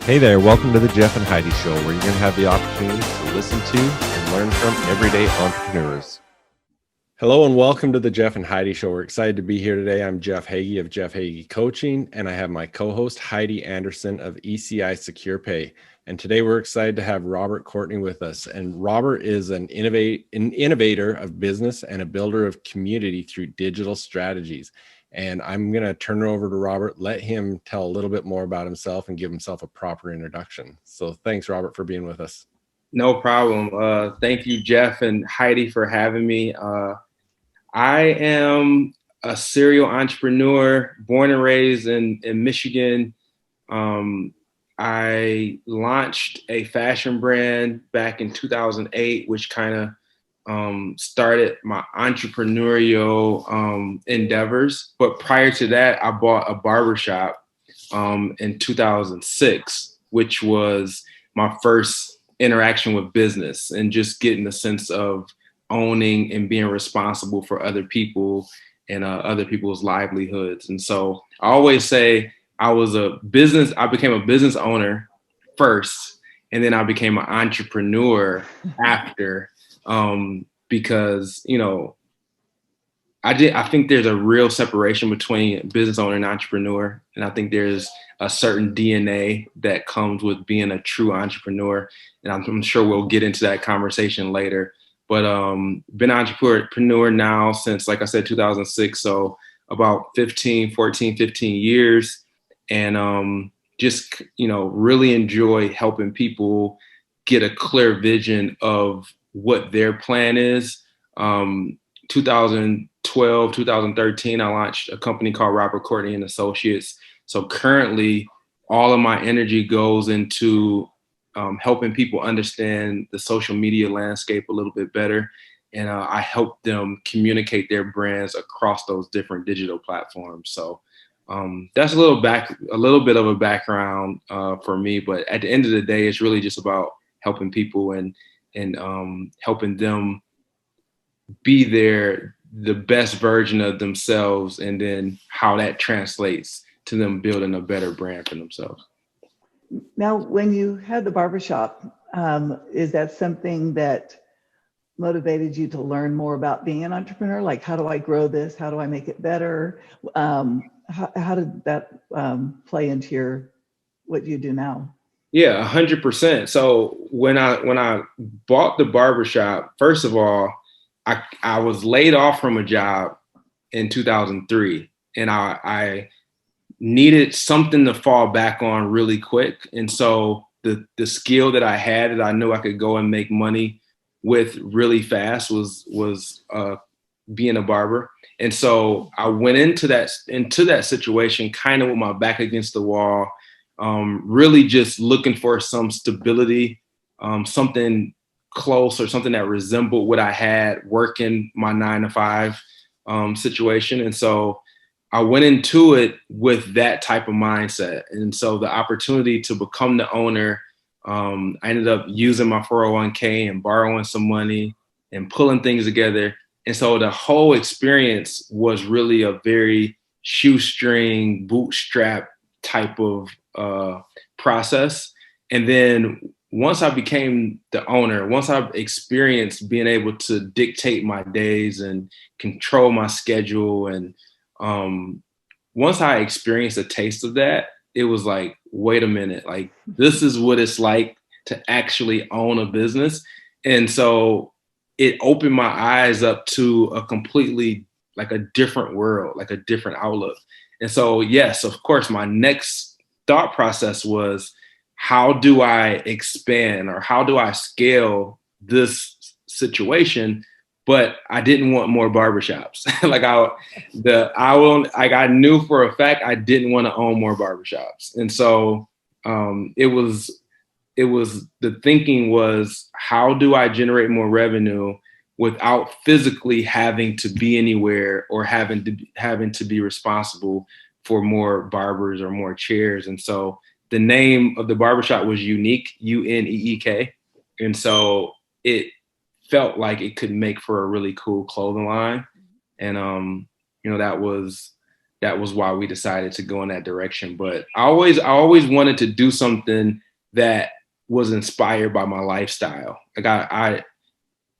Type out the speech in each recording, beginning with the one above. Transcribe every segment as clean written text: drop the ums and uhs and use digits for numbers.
Hey there, welcome to the Jeff and Heidi Show, where you're going to have the opportunity to listen to and learn from everyday entrepreneurs. Hello and welcome to the Jeff and Heidi Show. We're excited to be here today. I'm Jeff Heggie of Jeff Heggie Coaching, and I have my co-host Heidi Anderson of ECI Secure Pay. And today we're excited to have Robert Courtney with us. And Robert is an innovator of business and a builder of community through digital strategies. And I'm going to turn it over to Robert, let him tell a little bit more about himself and give himself a proper introduction. So thanks, Robert, for being with us. No problem. Thank you, Jeff and Heidi, for having me. I am a serial entrepreneur, born and raised in Michigan. I launched a fashion brand back in 2008, which kind of started my entrepreneurial endeavors. But prior to that, I bought a barbershop in 2006, which was my first interaction with business and just getting the sense of owning and being responsible for other people and other people's livelihoods. And so I always say I became a business owner first, and then I became an entrepreneur after. Because, I think there's a real separation between business owner and entrepreneur. And I think there's a certain DNA that comes with being a true entrepreneur. And I'm sure we'll get into that conversation later. But been an entrepreneur now since, like I said, 2006. So about 15 years. And just, really enjoy helping people get a clear vision of what their plan is. 2012, 2013, I launched a company called Courtney and Associates. So currently, all of my energy goes into helping people understand the social media landscape a little bit better. And I help them communicate their brands across those different digital platforms. So that's a little bit of a background for me. But at the end of the day, it's really just about helping people and helping them be the best version of themselves, and then how that translates to them building a better brand for themselves. Now, when you had the barbershop, is that something that motivated you to learn more about being an entrepreneur? Like, how do I grow this? How do I make it better? How did that play into what you do now? Yeah, 100%. So when I bought the barbershop, first of all, I was laid off from a job in 2003, and I needed something to fall back on really quick. And so the skill that I had that I knew I could go and make money with really fast was being a barber. And so I went into that situation kind of with my back against the wall. Really just looking for some stability, something close or something that resembled what I had working my 9-to-5 situation. And so I went into it with that type of mindset. And so the opportunity to become the owner, I ended up using my 401k and borrowing some money and pulling things together. And so the whole experience was really a very shoestring, bootstrap type of process. And then once I became the owner, once I experienced being able to dictate my days and control my schedule, and once I experienced a taste of that, it was like, wait a minute, like this is what it's like to actually own a business. And so it opened my eyes up to a completely, like a different world, like a different outlook. And so, yes, of course, my next thought process was, how do I expand or how do I scale this situation? But I didn't want more barbershops. I knew for a fact I didn't want to own more barbershops. And so the thinking was, how do I generate more revenue without physically having to be anywhere or having to be responsible for more barbers or more chairs? And so the name of the barbershop was Unique, UNEEK. And so it felt like it could make for a really cool clothing line. And, that was that was why we decided to go in that direction. But I always wanted to do something that was inspired by my lifestyle. Like I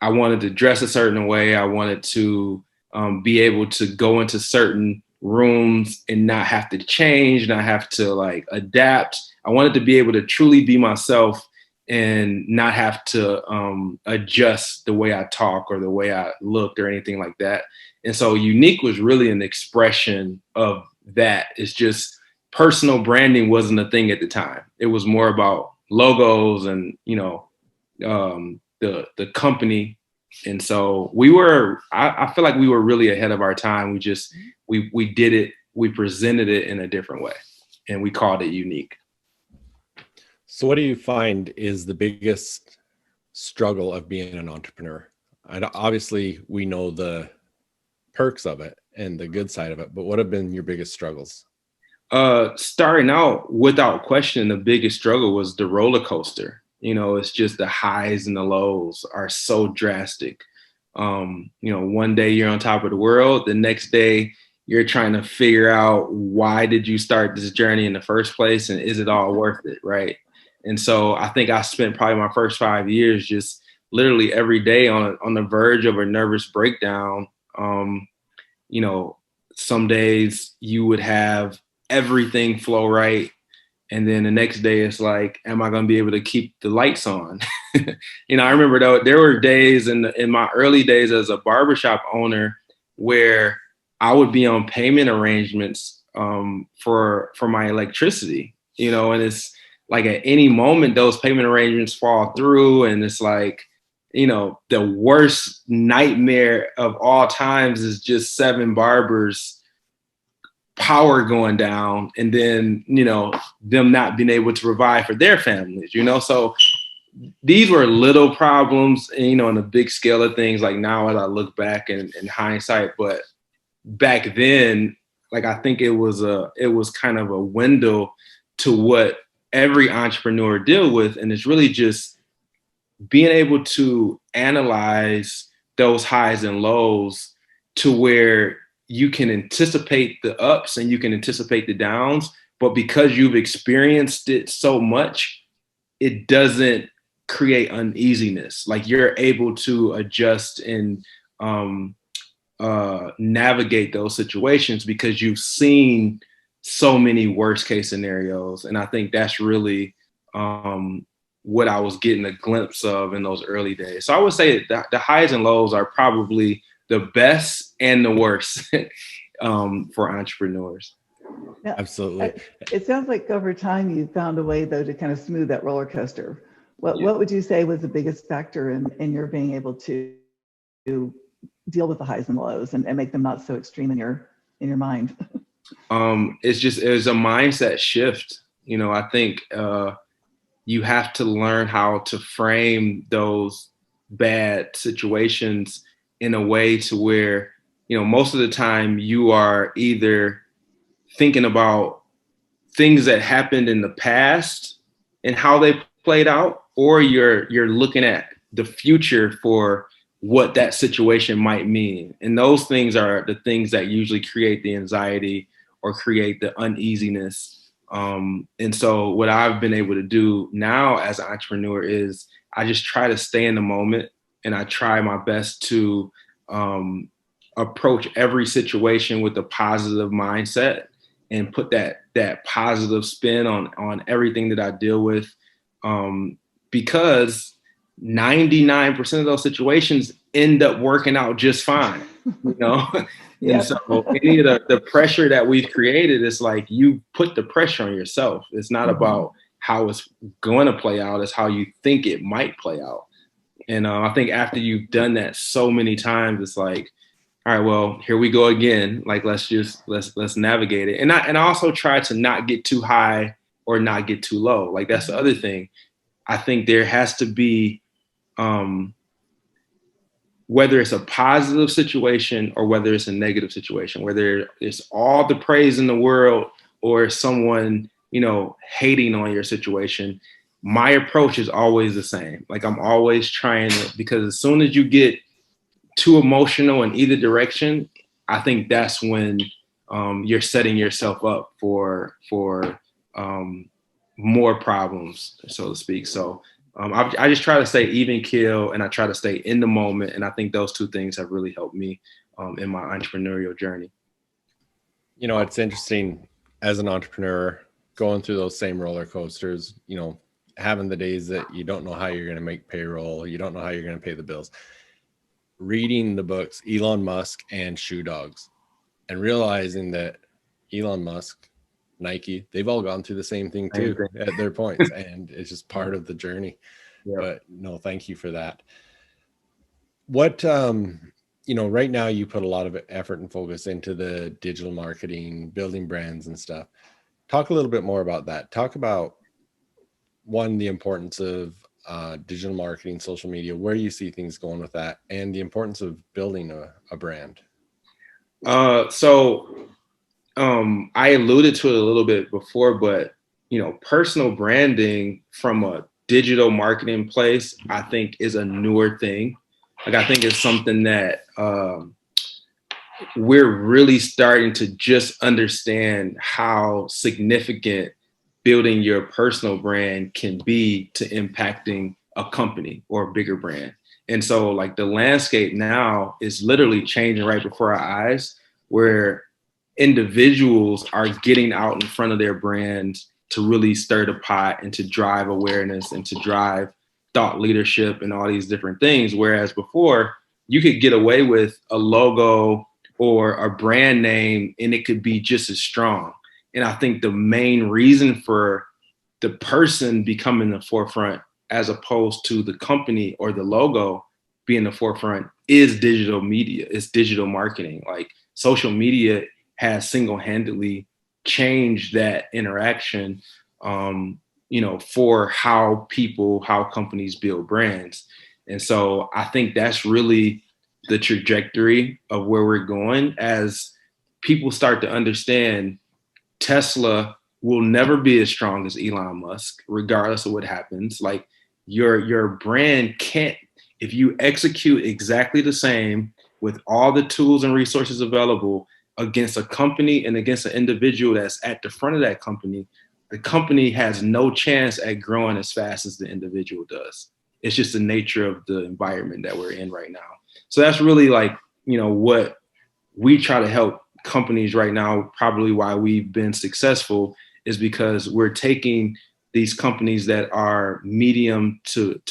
wanted to dress a certain way. I wanted to be able to go into certain rooms and not have to change, not have to like adapt. I wanted to be able to truly be myself and not have to adjust the way I talk or the way I looked or anything like that. And so Unique was really an expression of that. It's just personal branding wasn't a thing at the time. It was more about logos and, the company. And so I feel like we were really ahead of our time. We did it, we presented it in a different way, and we called it Unique. So what do you find is the biggest struggle of being an entrepreneur? Obviously, we know the perks of it and the good side of it, but what have been your biggest struggles? Starting out, without question, the biggest struggle was the roller coaster. It's just the highs and the lows are so drastic. One day you're on top of the world, the next day you're trying to figure out why did you start this journey in the first place, and is it all worth it, right? And so I think I spent probably my first 5 years just literally every day on the verge of a nervous breakdown. Some days you would have everything flow right, and then the next day it's like, am I going to be able to keep the lights on? I remember though there were days in my early days as a barbershop owner where I would be on payment arrangements for my electricity, and it's like at any moment those payment arrangements fall through, and it's like, the worst nightmare of all times is just 7 barbers, power going down, and then, them not being able to provide for their families, so these were little problems, and, in the big scale of things, like now as I look back in hindsight, but back then, like, I think it was kind of a window to what every entrepreneur deal with. And it's really just being able to analyze those highs and lows to where you can anticipate the ups and you can anticipate the downs, but because you've experienced it so much, it doesn't create uneasiness. Like, you're able to adjust and navigate those situations because you've seen so many worst case scenarios. And I think that's really what I was getting a glimpse of in those early days. So I would say that the highs and lows are probably the best and the worst for entrepreneurs. Yeah, Absolutely. It sounds like over time you found a way though to kind of smooth that roller coaster. What would you say was the biggest factor in your being able to deal with the highs and lows and make them not so extreme in your mind? It's a mindset shift. I think you have to learn how to frame those bad situations in a way to where, most of the time you are either thinking about things that happened in the past and how they played out, or you're looking at the future for what that situation might mean. And those things are the things that usually create the anxiety or create the uneasiness. And so what I've been able to do now as an entrepreneur is I just try to stay in the moment, and I try my best to approach every situation with a positive mindset and put that positive spin on everything that I deal with. Because 99% of those situations end up working out just fine, Yeah. And so any of the pressure that we've created, is like, you put the pressure on yourself. It's not about how it's going to play out, it's how you think it might play out. And I think after you've done that so many times, it's like, all right, well, here we go again. Like, let's navigate it. And I also try to not get too high or not get too low. Like, that's the other thing. I think there has to be, whether it's a positive situation or whether it's a negative situation, whether it's all the praise in the world or someone, hating on your situation, my approach is always the same. Like, I'm always trying to, because as soon as you get too emotional in either direction, I think that's when you're setting yourself up for more problems, so to speak. So I just try to stay even keel, and I try to stay in the moment. And I think those two things have really helped me in my entrepreneurial journey. You know, it's interesting as an entrepreneur going through those same roller coasters, you know, having the days that you don't know how you're going to make payroll, you don't know how you're going to pay the bills, reading the books, Elon Musk and Shoe Dogs, and realizing that Elon Musk, Nike, they've all gone through the same thing too at their points. And it's just part of the journey. Yeah. But no, thank you for that. What, you know, right now you put a lot of effort and focus into the digital marketing, building brands and stuff. Talk a little bit more about that. Talk about one, the importance of digital marketing, social media, where you see things going with that, and the importance of building a brand. I alluded to it a little bit before, but, you know, personal branding from a digital marketing place, I think is a newer thing. Like, I think it's something that we're really starting to just understand how significant building your personal brand can be to impacting a company or a bigger brand. And so, like, the landscape now is literally changing right before our eyes, where individuals are getting out in front of their brands to really stir the pot and to drive awareness and to drive thought leadership and all these different things. Whereas before, you could get away with a logo or a brand name and it could be just as strong. And I think the main reason for the person becoming the forefront as opposed to the company or the logo being the forefront is digital media. It's digital marketing. Like, social media has single-handedly changed that interaction, you know, for how companies build brands. And so I think that's really the trajectory of where we're going as people start to understand Tesla will never be as strong as Elon Musk, regardless of what happens. Like, your brand can't, if you execute exactly the same with all the tools and resources available against a company and against an individual that's at the front of that company, the company has no chance at growing as fast as the individual does. It's just the nature of the environment that we're in right now. So that's really, like, you know, what we try to help companies right now, probably why we've been successful, is because we're taking these companies that are medium to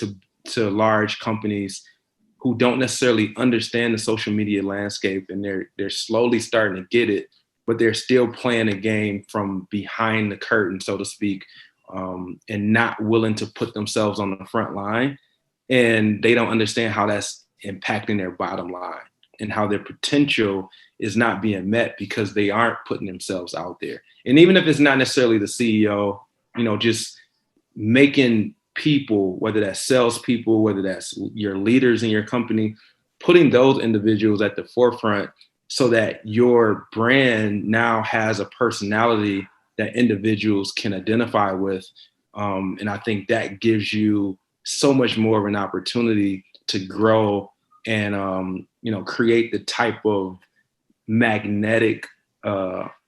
large companies who don't necessarily understand the social media landscape, and they're slowly starting to get it, but they're still playing a game from behind the curtain, so to speak, and not willing to put themselves on the front line. And they don't understand how that's impacting their bottom line and how their potential is not being met because they aren't putting themselves out there. And even if it's not necessarily the CEO, you know, just making people, whether that's salespeople, whether that's your leaders in your company, putting those individuals at the forefront so that your brand now has a personality that individuals can identify with. And I think that gives you so much more of an opportunity to grow and, you know, create the type of magnetic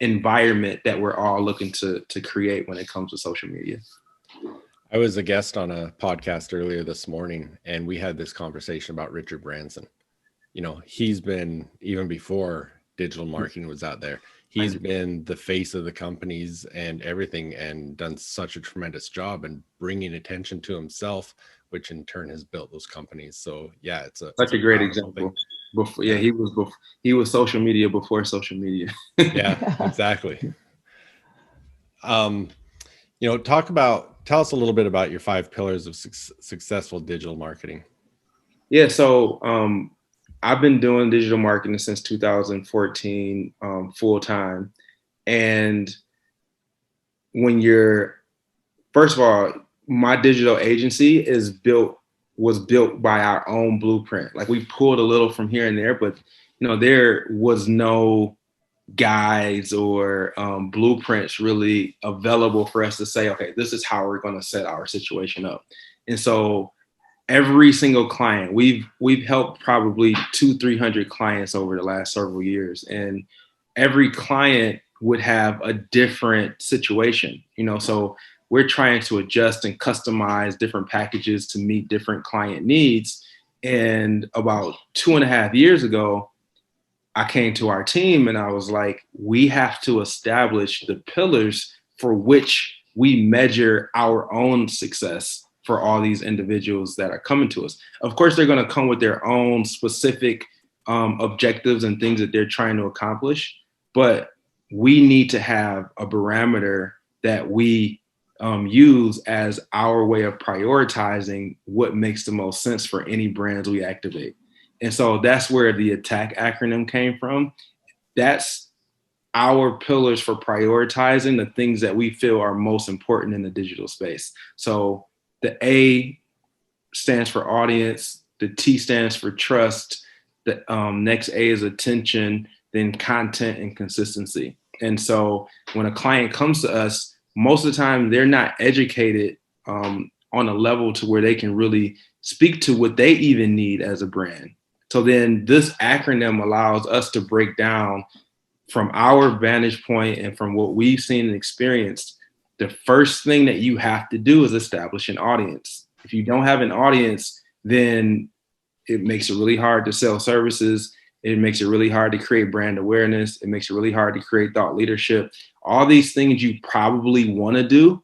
environment that we're all looking to create when it comes to social media. I was a guest on a podcast earlier this morning, and we had this conversation about Richard Branson. You know, he's been, even before digital marketing was out there, he's been the face of the companies and everything, and done such a tremendous job in bringing attention to himself, which in turn has built those companies. So yeah, it's a great example. Before, yeah, he was social media before social media. Yeah, exactly. You know, tell us a little bit about your 5 pillars of successful digital marketing. Yeah, so I've been doing digital marketing since 2014, full time. And first of all, my digital agency was built by our own blueprint. Like, we pulled a little from here and there, but, you know, there was no guides or blueprints really available for us to say, okay, this is how we're going to set our situation up. And so every single client, we've helped probably 200-300 clients over the last several years, and every client would have a different situation, so we're trying to adjust and customize different packages to meet different client needs. And about 2.5 years ago, I came to our team and I was like, we have to establish the pillars for which we measure our own success for all these individuals that are coming to us. Of course, they're going to come with their own specific objectives and things that they're trying to accomplish, but we need to have a barometer that we use as our way of prioritizing what makes the most sense for any brands we activate. And so that's where the ATTACK acronym came from. That's our pillars for prioritizing the things that we feel are most important in the digital space. So the A stands for audience, the T stands for trust, the next A is attention, then content and consistency. And so when a client comes to us, most of the time they're not educated on a level to where they can really speak to what they even need as a brand. So then this acronym allows us to break down from our vantage point and from what we've seen and experienced. The first thing that you have to do is establish an audience. If you don't have an audience, then it makes it really hard to sell services. It makes it really hard to create brand awareness. It makes it really hard to create thought leadership. All these things you probably want to do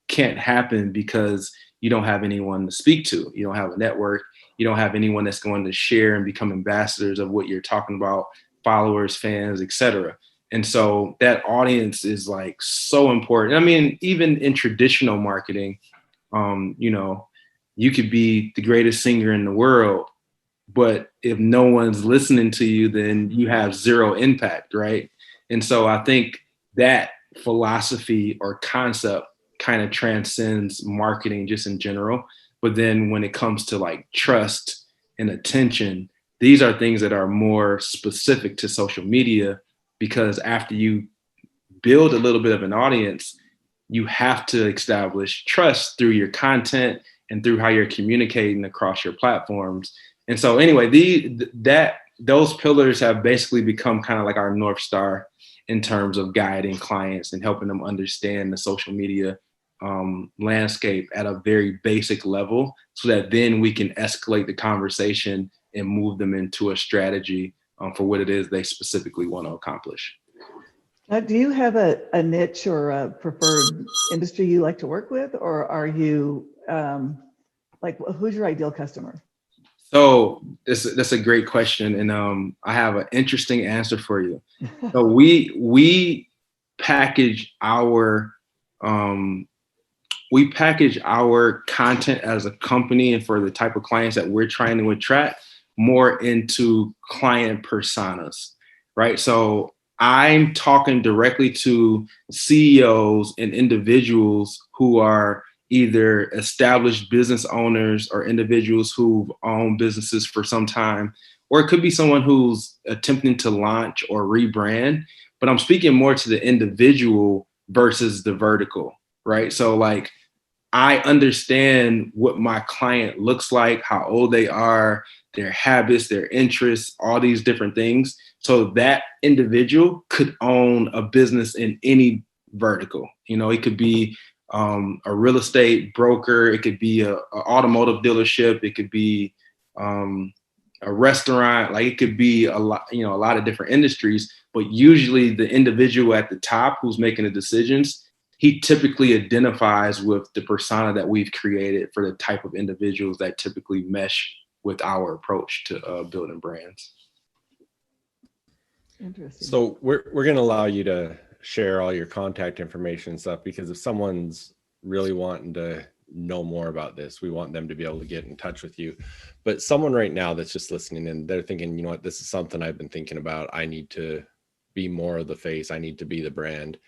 can't happen because you don't have anyone to speak to. You don't have a network. You don't have anyone that's going to share and become ambassadors of what you're talking about, followers, fans, etc. And so that audience is like so important. I mean, even in traditional marketing, you could be the greatest singer in the world, but if no one's listening to you, then you have zero impact, right? And so I think that philosophy or concept kind of transcends marketing just in general. But then when it comes to like trust and attention, these are things that are more specific to social media, because after you build a little bit of an audience, you have to establish trust through your content and through how you're communicating across your platforms. And so anyway, those pillars have basically become kind of like our North Star in terms of guiding clients and helping them understand the social media landscape at a very basic level, so that then we can escalate the conversation and move them into a strategy for what it is they specifically want to accomplish. Do you have a niche or a preferred industry you like to work with, or are you who's your ideal customer? So that's a great question, and I have an interesting answer for you. So we package our content as a company and for the type of clients that we're trying to attract more into client personas, right? So I'm talking directly to CEOs and individuals who are either established business owners or individuals who've owned businesses for some time, or it could be someone who's attempting to launch or rebrand, but I'm speaking more to the individual versus the vertical, right? So like, I understand what my client looks like, how old they are, their habits, their interests, all these different things. So that individual could own a business in any vertical. It could be a real estate broker. It could be a automotive dealership. It could be a restaurant. Like, it could be a lot of different industries. But usually the individual at the top who's making the decisions, he typically identifies with the persona that we've created for the type of individuals that typically mesh with our approach to building brands. Interesting. So we're going to allow you to share all your contact information and stuff, because if someone's really wanting to know more about this, we want them to be able to get in touch with you. But someone right now that's just listening and they're thinking, you know what, this is something I've been thinking about. I need to be more of the face. I need to be the brand.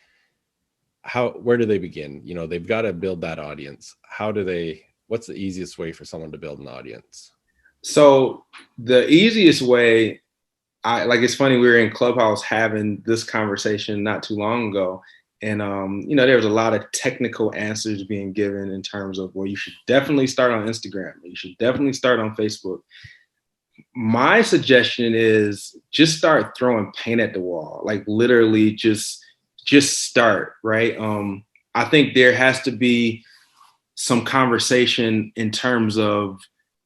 Where do they begin? They've got to build that audience. What's the easiest way for someone to build an audience? So the easiest way, it's funny, we were in Clubhouse having this conversation not too long ago. And, there was a lot of technical answers being given in terms of, well, you should definitely start on Instagram. You should definitely start on Facebook. my suggestion is just start throwing paint at the wall, like literally just start, right? I think there has to be some conversation in terms of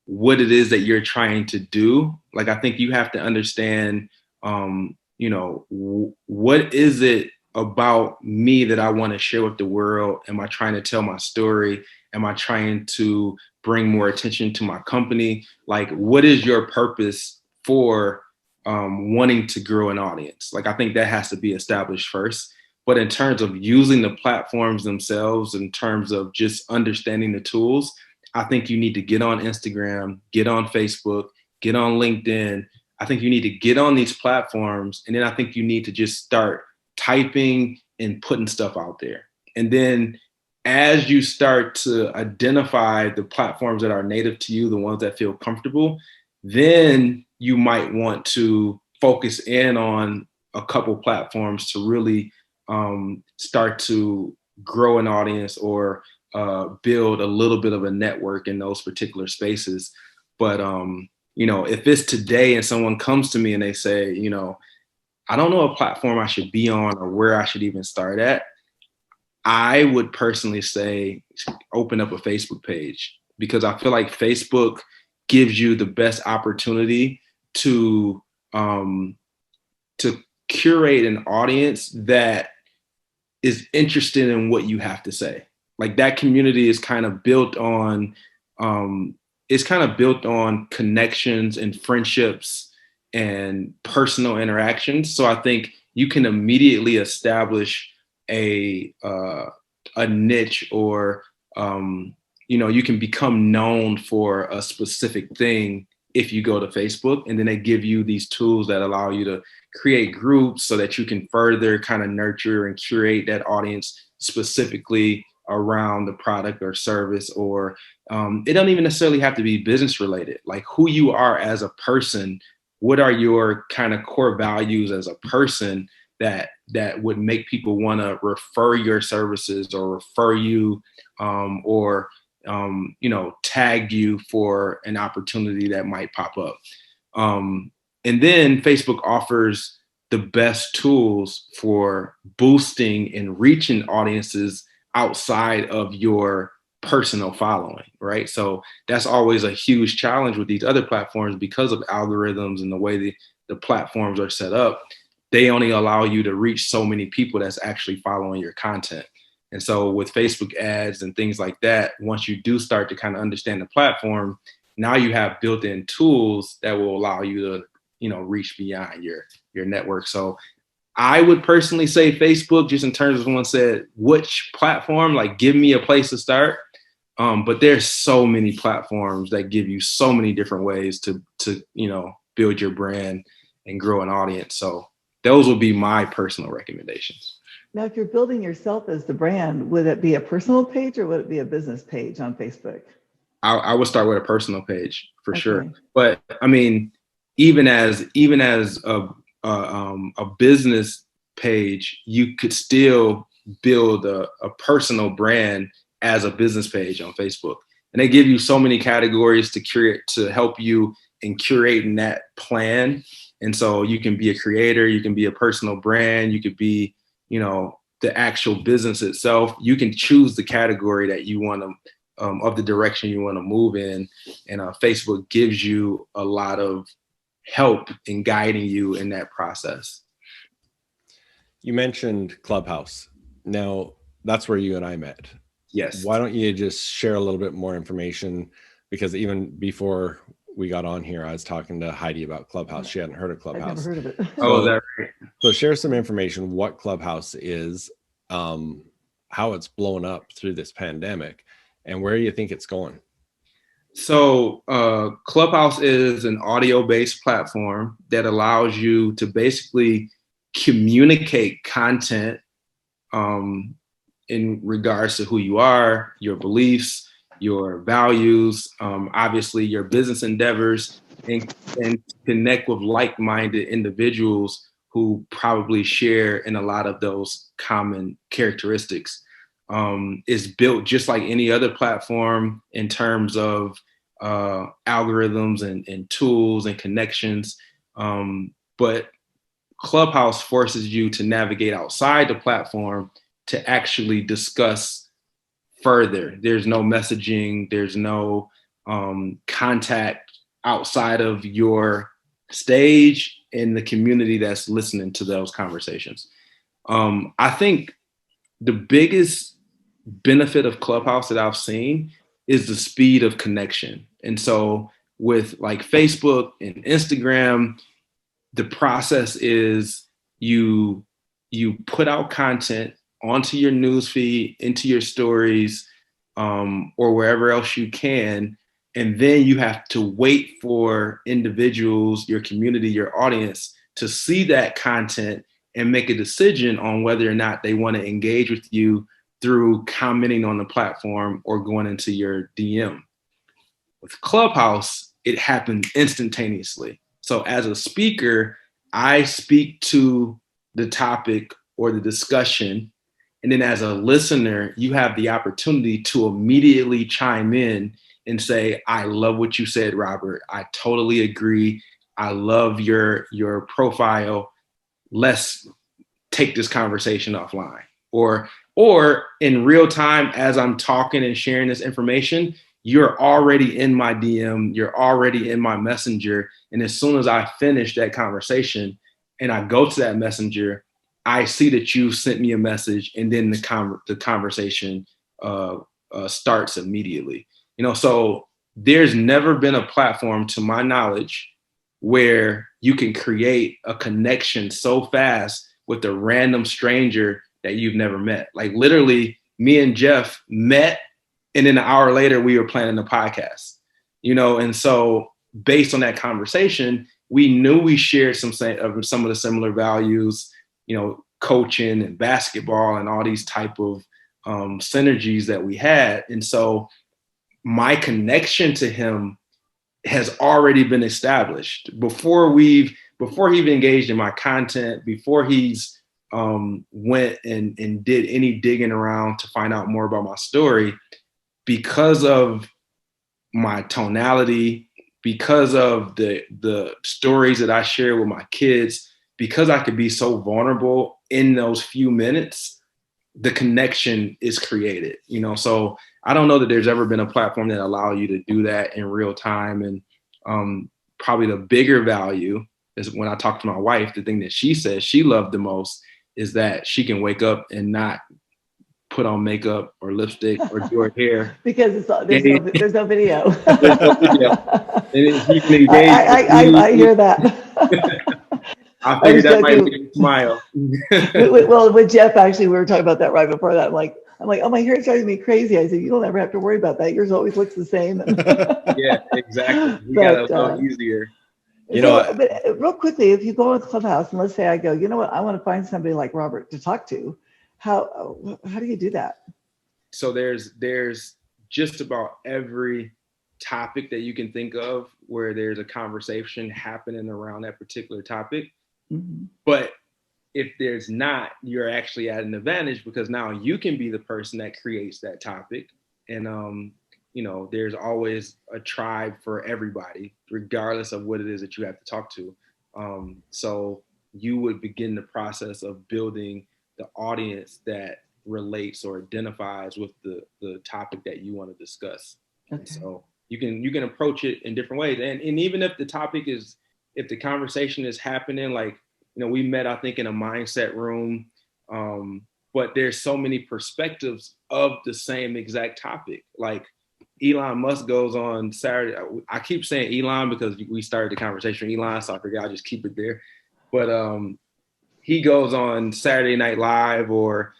what it is that you're trying to do. Like, I think you have to understand, what is it about me that I want to share with the world? Am I trying to tell my story? Am I trying to bring more attention to my company? Like, what is your purpose for wanting to grow an audience? Like, I think that has to be established first. But in terms of using the platforms themselves, in terms of just understanding the tools, I think you need to get on Instagram, get on Facebook, get on LinkedIn. I think you need to get on these platforms. And then I think you need to just start typing and putting stuff out there. And then as you start to identify the platforms that are native to you, the ones that feel comfortable, then you might want to focus in on a couple platforms to really start to grow an audience or build a little bit of a network in those particular spaces. But, if it's today and someone comes to me and they say, I don't know a platform I should be on or where I should even start at, I would personally say open up a Facebook page, because I feel like Facebook gives you the best opportunity to curate an audience that is interested in what you have to say. Like, that community is kind of built on connections and friendships and personal interactions. So I think you can immediately establish a niche, or you can become known for a specific thing if you go to Facebook. And then they give you these tools that allow you to create groups so that you can further kind of nurture and curate that audience specifically around the product or service. Or it don't even necessarily have to be business related. Like, who you are as a person, what are your kind of core values as a person that would make people want to refer your services or refer you or tag you for an opportunity that might pop up. And then Facebook offers the best tools for boosting and reaching audiences outside of your personal following, right? So that's always a huge challenge with these other platforms because of algorithms and the way the platforms are set up. They only allow you to reach so many people that's actually following your content. And so with Facebook ads and things like that, once you do start to kind of understand the platform, now you have built-in tools that will allow you to, reach beyond your network. So I would personally say Facebook, just in terms of someone said, which platform, like, give me a place to start. But there's so many platforms that give you so many different ways to build your brand and grow an audience. So those would be my personal recommendations. Now, if you're building yourself as the brand, would it be a personal page or would it be a business page on Facebook? I would start with a personal page for sure. But I mean, even as a business page, you could still build a personal brand as a business page on Facebook. And they give you so many categories to curate, to help you in curating that plan. And so you can be a creator, you can be a personal brand, you could be, the actual business itself. You can choose the category that you want to, of the direction you want to move in. And Facebook gives you a lot of help in guiding you in that process. You mentioned Clubhouse. Now, that's where you and I met. Yes. Why don't you just share a little bit more information? Because even before we got on here, I was talking to Heidi about Clubhouse. She hadn't heard of Clubhouse. I've never heard of it. Oh, that's right. So share some information, what Clubhouse is, how it's blown up through this pandemic, and where you think it's going. So Clubhouse is an audio-based platform that allows you to basically communicate content in regards to who you are, your beliefs, your values, obviously your business endeavors, and connect with like-minded individuals who probably share in a lot of those common characteristics. It's built just like any other platform in terms of algorithms and tools and connections. But Clubhouse forces you to navigate outside the platform to actually discuss further. There's no messaging, there's no contact outside of your stage and the community that's listening to those conversations. I think the biggest benefit of Clubhouse that I've seen is the speed of connection. And so with like Facebook and Instagram, the process is you put out content onto your newsfeed, into your stories, or wherever else you can. And then you have to wait for individuals, your community, your audience to see that content and make a decision on whether or not they want to engage with you through commenting on the platform or going into your DM. With Clubhouse, it happens instantaneously. So as a speaker, I speak to the topic or the discussion. And then as a listener, you have the opportunity to immediately chime in and say, I love what you said, Robert. I totally agree. I love your profile. Let's take this conversation offline. Or in real time, as I'm talking and sharing this information, you're already in my DM, you're already in my messenger. And as soon as I finish that conversation and I go to that messenger, I see that you sent me a message, and then the conversation starts immediately. So there's never been a platform, to my knowledge, where you can create a connection so fast with a random stranger that you've never met. Like literally, me and Jeff met, and then an hour later we were planning a podcast. And so based on that conversation, we knew we shared some of the similar values, coaching and basketball and all these type of synergies that we had. And so my connection to him has already been established before he even engaged in my content, before he's went and did any digging around to find out more about my story. Because of my tonality, because of the stories that I share with my kids, because I could be so vulnerable in those few minutes, the connection is created. So I don't know that there's ever been a platform that allows you to do that in real time. And probably the bigger value is when I talk to my wife, the thing that she says she loved the most is that she can wake up and not put on makeup or lipstick or do her hair. Because there's no video. There's no video. And you can engage. I hear that. I figured that might make you smile. Well, with Jeff, actually, we were talking about that right before that. I'm like, oh, my hair's driving me crazy. I said, you don't ever have to worry about that. Yours always looks the same. Yeah, exactly. We got it a little easier. But real quickly, if you go on Clubhouse and let's say I go, you know what, I want to find somebody like Robert to talk to. How do you do that? So there's just about every topic that you can think of where there's a conversation happening around that particular topic. Mm-hmm. But if there's not, you're actually at an advantage because now you can be the person that creates that topic. And, there's always a tribe for everybody, regardless of what it is that you have to talk to. So you would begin the process of building the audience that relates or identifies with the topic that you want to discuss. Okay. So you can approach it in different ways. And even if the conversation is happening, like, we met, I think, in a mindset room, but there's so many perspectives of the same exact topic. Like Elon Musk goes on Saturday. I keep saying Elon because we started the conversation with Elon, so I figured I'll just keep it there. But he goes on Saturday Night Live or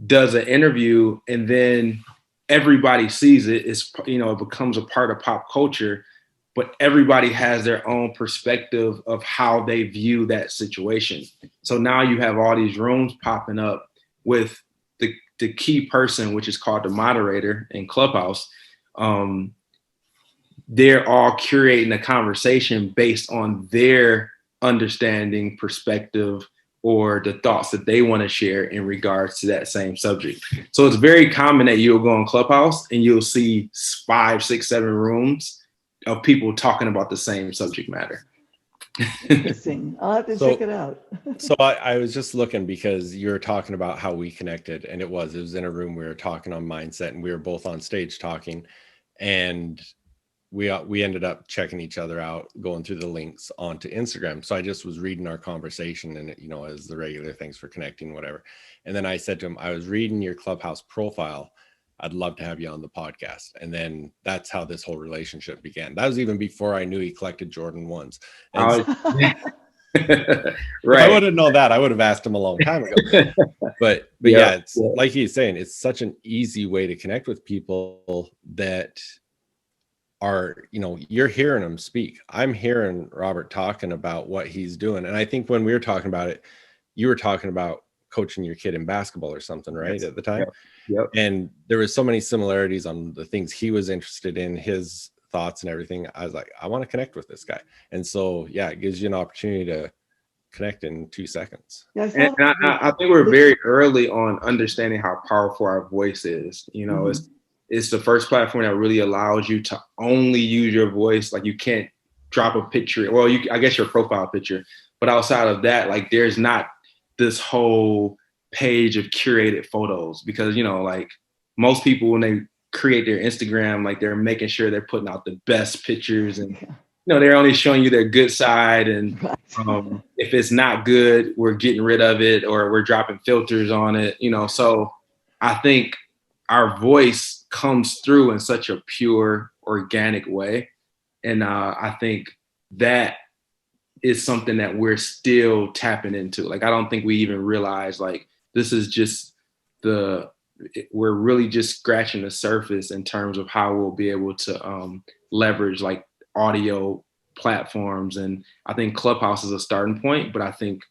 does an interview, and then everybody sees it. It becomes a part of pop culture, but everybody has their own perspective of how they view that situation. So now you have all these rooms popping up with the key person, which is called the moderator in Clubhouse. They're all curating a conversation based on their understanding, perspective, or the thoughts that they want to share in regards to that same subject. So it's very common that you'll go on Clubhouse and you'll see 5, 6, 7 rooms of people talking about the same subject matter. Interesting. I'll have to check it out. So I was just looking because you were talking about how we connected, and it was in a room. We were talking on mindset, and we were both on stage talking, and we ended up checking each other out, going through the links onto Instagram. So I just was reading our conversation, and as the regular thanks for connecting, whatever. And then I said to him, I was reading your Clubhouse profile. I'd love to have you on the podcast. And then that's how this whole relationship began. That was even before I knew he collected Jordan 1s. And right. If I would have known that, I would have asked him a long time ago. But yeah, it's like he's saying, it's such an easy way to connect with people that are, you're hearing him speak. I'm hearing Robert talking about what he's doing. And I think when we were talking about it, you were talking about coaching your kid in basketball or something, right? Yes. At the time. Yep. And there was so many similarities on the things he was interested in, his thoughts and everything. I was like, I want to connect with this guy. And so, yeah, it gives you an opportunity to connect in 2 seconds. And I think we're very early on understanding how powerful our voice is. It's the first platform that really allows you to only use your voice. Like, you can't drop a picture. Well, I guess your profile picture, but outside of that, like, there's not this whole page of curated photos, because like most people, when they create their Instagram, like, they're making sure they're putting out the best pictures, and they're only showing you their good side, and if it's not good, we're getting rid of it, or we're dropping filters on it. So I think our voice comes through in such a pure, organic way, and I think that is something that we're still tapping into. Like, I don't think we even realize, like, this is just we're really just scratching the surface in terms of how we'll be able to leverage, like, audio platforms. And I think Clubhouse is a starting point, but I think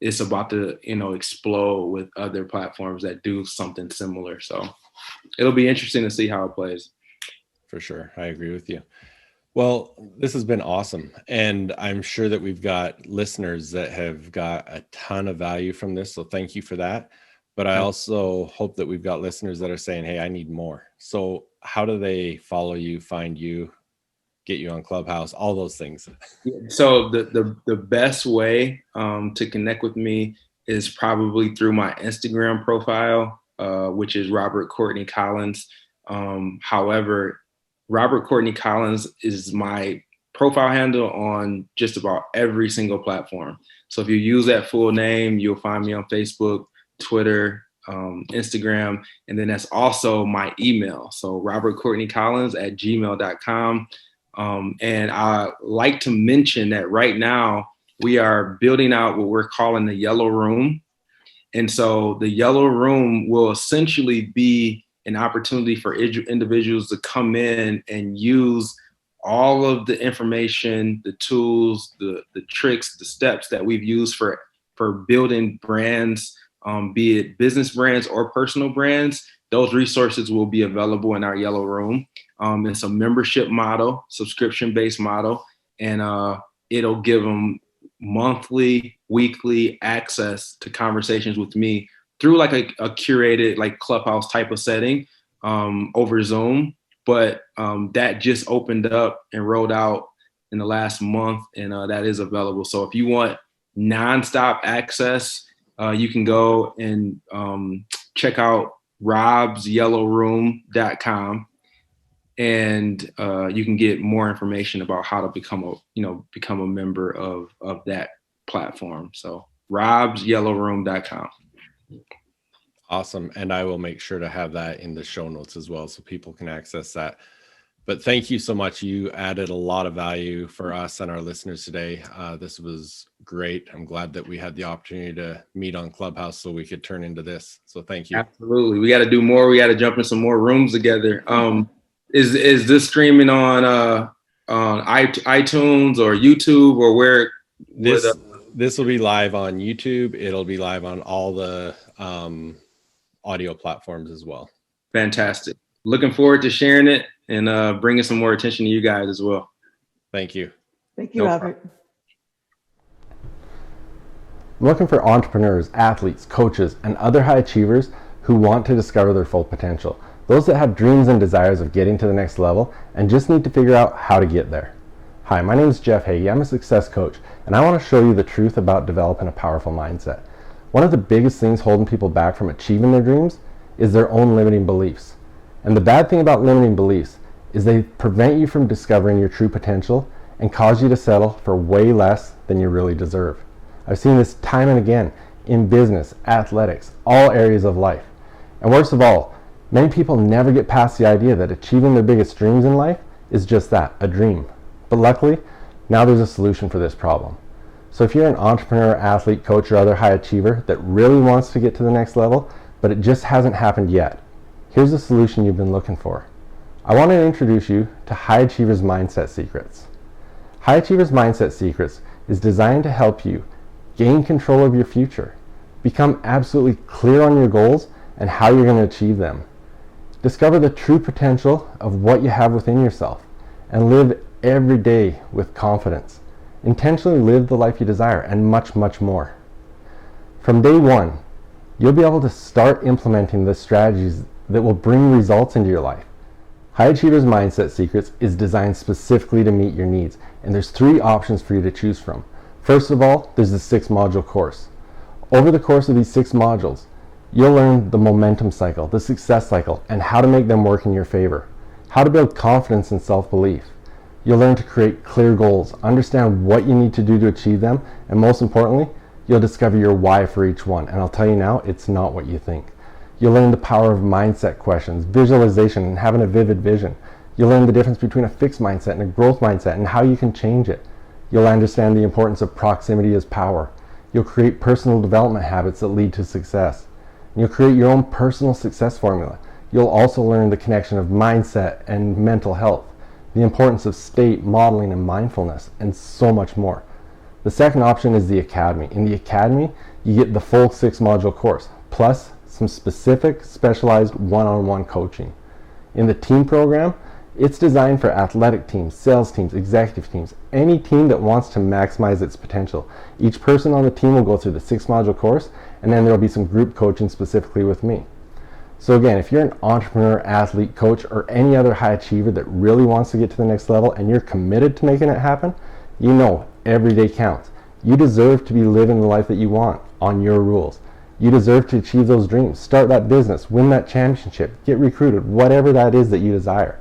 it's about to, explode with other platforms that do something similar. So it'll be interesting to see how it plays. For sure. I agree with you. Well, this has been awesome. And I'm sure that we've got listeners that have got a ton of value from this. So thank you for that. But I also hope that we've got listeners that are saying, hey, I need more. So how do they follow you, find you, get you on Clubhouse, all those things? So the best way to connect with me is probably through my Instagram profile, which is Robert Courtney Collins. However, Robert Courtney Collins is my profile handle on just about every single platform. So if you use that full name, you'll find me on Facebook, Twitter, Instagram, and then that's also my email. So robertcourtneycollins@gmail.com. And I like to mention that right now we are building out what we're calling the Yellow Room. And so the Yellow Room will essentially be an opportunity for individuals to come in and use all of the information, the tools, the tricks, the steps that we've used for building brands, be it business brands or personal brands. Those resources will be available in our Yellow Room. It's a membership model, subscription-based model, and it'll give them monthly, weekly access to conversations with me through like a curated, like, Clubhouse type of setting over Zoom. But that just opened up and rolled out in the last month, and that is available. So if you want nonstop access, you can go and check out robsyellowroom.com, and you can get more information about how to become a member of that platform. So robsyellowroom.com. Awesome. And I will make sure to have that in the show notes as well, so people can access that. But thank you so much. You added a lot of value for us and our listeners today. This was great. I'm glad that we had the opportunity to meet on Clubhouse so we could turn into this. So thank you. Absolutely. We got to do more. We got to jump in some more rooms together. Is this streaming on iTunes or YouTube, or where? This will be live on YouTube. It'll be live on all the audio platforms as well. Fantastic. Looking forward to sharing it and bringing some more attention to you guys as well. Thank you. Thank you, Robert. I'm looking for entrepreneurs, athletes, coaches, and other high achievers who want to discover their full potential. those that have dreams and desires of getting to the next level and just need to figure out how to get there. Hi, my name is Jeff Haye. I'm a success coach, and I want to show you the truth about developing a powerful mindset. One of the biggest things holding people back from achieving their dreams is their own limiting beliefs. And the bad thing about limiting beliefs is they prevent you from discovering your true potential and cause you to settle for way less than you really deserve. I've seen this time and again in business, athletics, all areas of life. And worst of all, many people never get past the idea that achieving their biggest dreams in life is just that, a dream. But luckily, now there's a solution for this problem. So if you're an entrepreneur, athlete, coach, or other high achiever that really wants to get to the next level, but it just hasn't happened yet, here's the solution you've been looking for. I want to introduce you to High Achievers Mindset Secrets. High Achievers Mindset Secrets is designed to help you gain control of your future, become absolutely clear on your goals and how you're going to achieve them, discover the true potential of what you have within yourself, and live every day with confidence. Intentionally live the life you desire, and much, much more. From day one, you'll be able to start implementing the strategies that will bring results into your life. High Achievers Mindset Secrets is designed specifically to meet your needs, and there's 3 options for you to choose from. First of all, there's the 6-module course. Over the course of these 6 modules, you'll learn the momentum cycle, the success cycle, and how to make them work in your favor. How to build confidence and self-belief. You'll learn to create clear goals, understand what you need to do to achieve them, and most importantly, you'll discover your why for each one. And I'll tell you now, it's not what you think. You'll learn the power of mindset questions, visualization, and having a vivid vision. You'll learn the difference between a fixed mindset and a growth mindset and how you can change it. You'll understand the importance of proximity as power. You'll create personal development habits that lead to success. And you'll create your own personal success formula. You'll also learn the connection of mindset and mental health, the importance of state, modeling, and mindfulness, and so much more. The second option is the Academy. In the Academy, you get the full 6-module course, plus some specific, specialized one-on-one coaching. In the team program, it's designed for athletic teams, sales teams, executive teams, any team that wants to maximize its potential. Each person on the team will go through the 6-module course, and then there will be some group coaching specifically with me. So again, if you're an entrepreneur, athlete, coach, or any other high achiever that really wants to get to the next level and you're committed to making it happen, you know every day counts. You deserve to be living the life that you want on your rules. You deserve to achieve those dreams, start that business, win that championship, get recruited, whatever that is that you desire.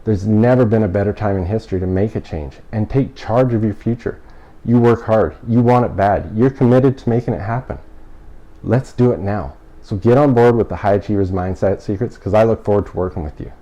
There's never been a better time in history to make a change and take charge of your future. You work hard, you want it bad, you're committed to making it happen. Let's do it now. So get on board with the High Achievers Mindset Secrets, because I look forward to working with you.